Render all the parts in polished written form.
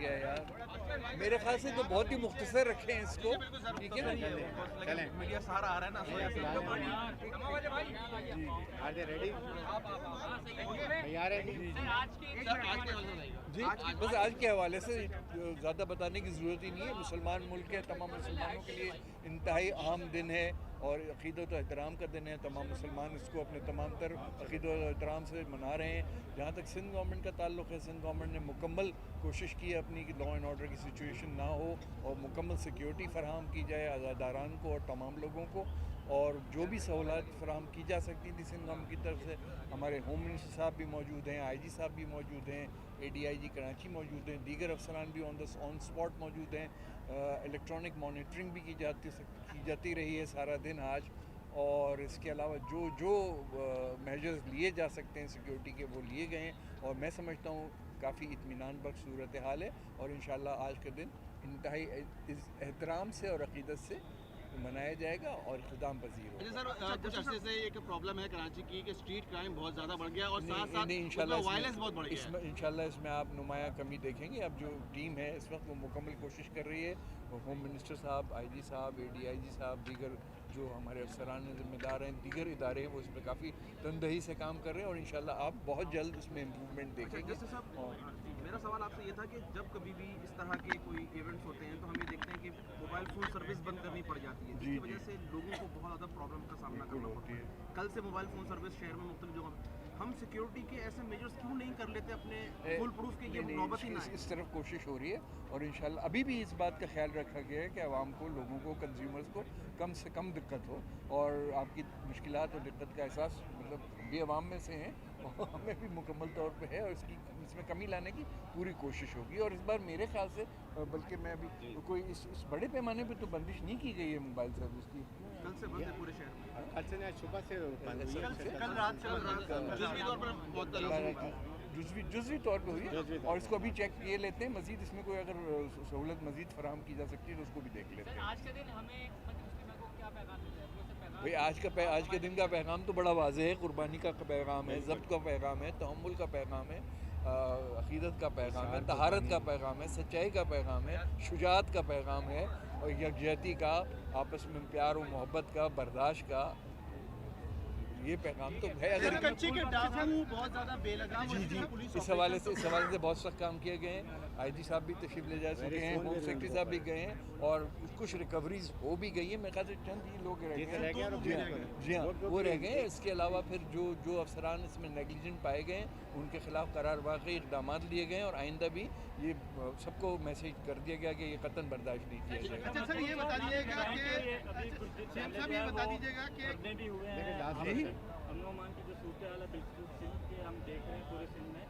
گیا یار. میرے خیال سے تو بہت ہی مختصر رکھیں اس کو, ٹھیک ہے نا. میڈیا سارا آ رہا ہے نا. جی بس آج کے حوالے سے زیادہ بتانے کی ضرورت ہی نہیں ہے. مسلمان ملک ہے, تمام مسلمانوں کے لیے انتہائی اہم دن ہے اور عقیدت و احترام کا دن ہے. تمام مسلمان اس کو اپنے تمام تر عقیدت و احترام سے منا رہے ہیں. جہاں تک سندھ گورنمنٹ کا تعلق ہے, سندھ گورنمنٹ نے مکمل کوشش کی ہے اپنی کہ لا اینڈ آرڈر کی سچویشن نہ ہو اور مکمل سیکیورٹی فراہم کی جائے عزاداران کو اور تمام لوگوں کو, اور جو بھی سہولات فراہم کی جا سکتی تھی سندھ گورنمنٹ کی طرف سے. ہمارے ہوم منسٹر صاحب بھی موجود ہیں, آئی جی صاحب بھی موجود ہیں, اے ڈی آئی جی کراچی موجود ہیں, دیگر افسران بھی آن اسپاٹ موجود ہیں. الیکٹرانک مانیٹرنگ بھی کی جاتی رہی ہے سارا دن آج, اور اس کے علاوہ جو میجرز لیے جا سکتے ہیں سیکیورٹی کے وہ لیے گئے ہیں, اور میں سمجھتا ہوں کافی اطمینان بخش صورتحال ہے, اور انشاءاللہ آج کا دن انتہائی احترام سے اور عقیدت سے منایا جائے گا اور اختتام پذیر ہوگا. سر کچھ عرصے سے ایک پرابلم ہے کراچی کی کہ اسٹریٹ کرائم بہت زیادہ بڑھ گیا اور ساتھ وائلنس بہت بڑھ گیا ہے. انشاءاللہ اس میں آپ نمایاں کمی دیکھیں گے. اب جو ٹیم ہے اس وقت وہ مکمل کوشش کر رہی ہے, ہوم منسٹر صاحب, آئی جی صاحب, اے ڈی آئی جی صاحب, دیگر جو ہمارے افسران ذمہ دار ہیں, دیگر ادارے ہیں, وہ اس پہ کافی تندہی سے کام کر رہے ہیں, اور انشاءاللہ آپ بہت جلد اس میں امپرومنٹ دیکھیں گے. میرا سوال آپ سے یہ تھا کہ جب کبھی بھی اس طرح کے کوئی ایونٹس ہوتے ہیں تو ہم یہ دیکھتے ہیں کہ موبائل فون سروس بند کرنی پڑ جاتی ہے, جس کی وجہ سے لوگوں کو بہت زیادہ پرابلم کا سامنا کرنا پڑتا ہے. کل سے موبائل فون سروس شہر میں مختلف جگہوں میں, ہم سیکیورٹی کے ایسے میجرز کیوں نہیں کر لیتے اپنے فل پروف کے, یہ نوبت ہی نہ ہے. اس طرف کوشش ہو رہی ہے, اور انشاءاللہ ابھی بھی اس بات کا خیال رکھا گیا ہے کہ عوام کو, لوگوں کو, کنزیومرز کو کم سے کم دقت ہو, اور آپ کی مشکلات اور دقت کا احساس مطلب بھی عوام میں سے ہیں, اور ہمیں بھی مکمل طور پہ ہے, اور اس میں کمی لانے کی پوری کوشش ہوگی. اور اس بار میرے خیال سے بلکہ میں ابھی کوئی اس بڑے پیمانے پہ تو بندش نہیں کی گئی ہے موبائل سروس کی. کل سے بند ہے پورے شہر میں, کل سے نہیں, صبح سے کل رات سے جزوی طور پہ ہوئی ہے, اور اس کو ابھی چیک کیے لیتے ہیں مزید, اس میں کوئی اگر سہولت مزید فراہم کی جا سکتی ہے تو اس کو بھی دیکھ لیتے ہیں. آج کے دن ہمیں کیا پیغام بھئی آج کے دن کا پیغام تو بڑا واضح ہے. قربانی کا پیغام ہے, ضبط کا پیغام ہے, تحمل کا پیغام ہے, عقیدت کا پیغام ہے, طہارت کا پیغام ہے, سچائی کا پیغام ہے, شجاعت کا پیغام ہے, اور یکجہتی کا, آپس میں پیار و محبت کا, برداشت کا, یہ پیغام تو ہے. اگر بہت زیادہ بے لگام اس حوالے سے بہت سخت کام کیے گئے ہیں. آئی جی صاحب بھی تشریف لے جا چکے ہیں, ہوم سیکرٹری صاحب بھی گئے ہیں, اور کچھ ریکوریز ہو بھی گئی ہیں. میرے خیال سے چند ہی لوگ رہ گئے ہیں. جی ہاں, وہ رہ گئے ہیں. اس کے علاوہ پھر جو افسران اس میں نیگلیجنٹ پائے گئے ہیں ان کے خلاف قرار واقعی اقدامات لیے گئے ہیں, اور آئندہ بھی یہ سب کو میسیج کر دیا گیا کہ یہ قطعاً برداشت نہیں کیا جائے گا. اچھا سر یہ بتا دیجیے گا کہ امن و امان کی جو صورتحال ہے بالکل سندھ کے ہم دیکھ رہے ہیں, پورے سندھ میں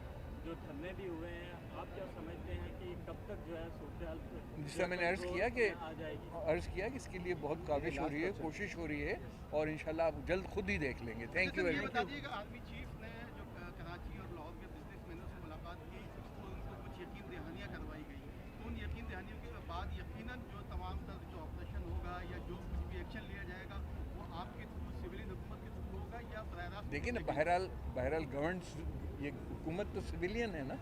جو دھرنے بھی ہوئے ہیں, آپ کیا سمجھتے ہیں کہ کب تک جو ہے صورتحال جس طرح میں نے عرض کیا کہ اس کے لیے بہت کاوش ہو رہی ہے, کوشش ہو رہی ہے, اور انشاءاللہ آپ جلد خود ہی دیکھ لیں گے. Thank you very much. Army chief نے جو کراچی اور لاہور کے بزنس مینوں سے ملاقات کی, ان کو کچھ یقین دہانیاں کروائی گئی. ان یقین دہانیوں کے بعد یقیناً جو تمام تر جو آپریشن ہوگا یا جو کچھ بھی ایکشن لیا جائے گا وہ آپ کے تھرو سویلین حکومت کے تھرو ہوگا یا براہ راست. دیکھیں نا, بہرحال گورنمنٹ, یہ حکومت تو سویلین ہے نا,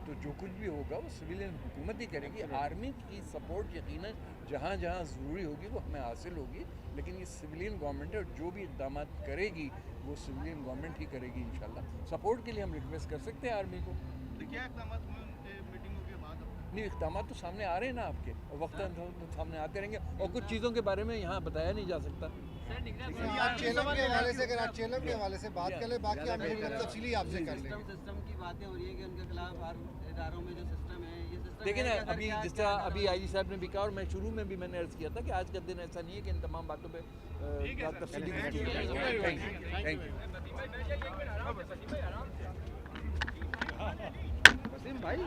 تو جو کچھ بھی ہوگا وہ سویلین حکومت ہی کرے گی. آرمی کی سپورٹ یقیناً جہاں جہاں ضروری ہوگی وہ ہمیں حاصل ہوگی, لیکن یہ سویلین گورنمنٹ ہے, اور جو بھی اقدامات کرے گی وہ سویلین گورنمنٹ ہی کرے گی. انشاءاللہ سپورٹ کے لیے ہم ریکویسٹ کر سکتے ہیں آرمی کو. کیا اقدامات ہوئے ان کے میٹنگوں کے بعد؟ نہیں, اقدامات تو سامنے آ رہے ہیں نا آپ کے, اور وقتاً سامنے آتے رہیں گے, اور کچھ چیزوں کے بارے میں یہاں بتایا نہیں جا سکتا. چیلم کے حوالے سے بات کر لیں, باقی ہم تفصیلی آپ سے کر لیں. سسٹم کی باتیں ہو رہی ہے کہ ان کے خلاف ہر اداروں میں جو سسٹم ہے, یہ سسٹم دیکھیں نا, ابھی جس طرح ابھی آئی جی صاحب نے بھی کہا, اور میں شروع میں بھی میں نے عرض کیا تھا کہ آج کا دن ایسا نہیں ہے کہ ان تمام باتوں پہ تفصیلی وسیم بھائی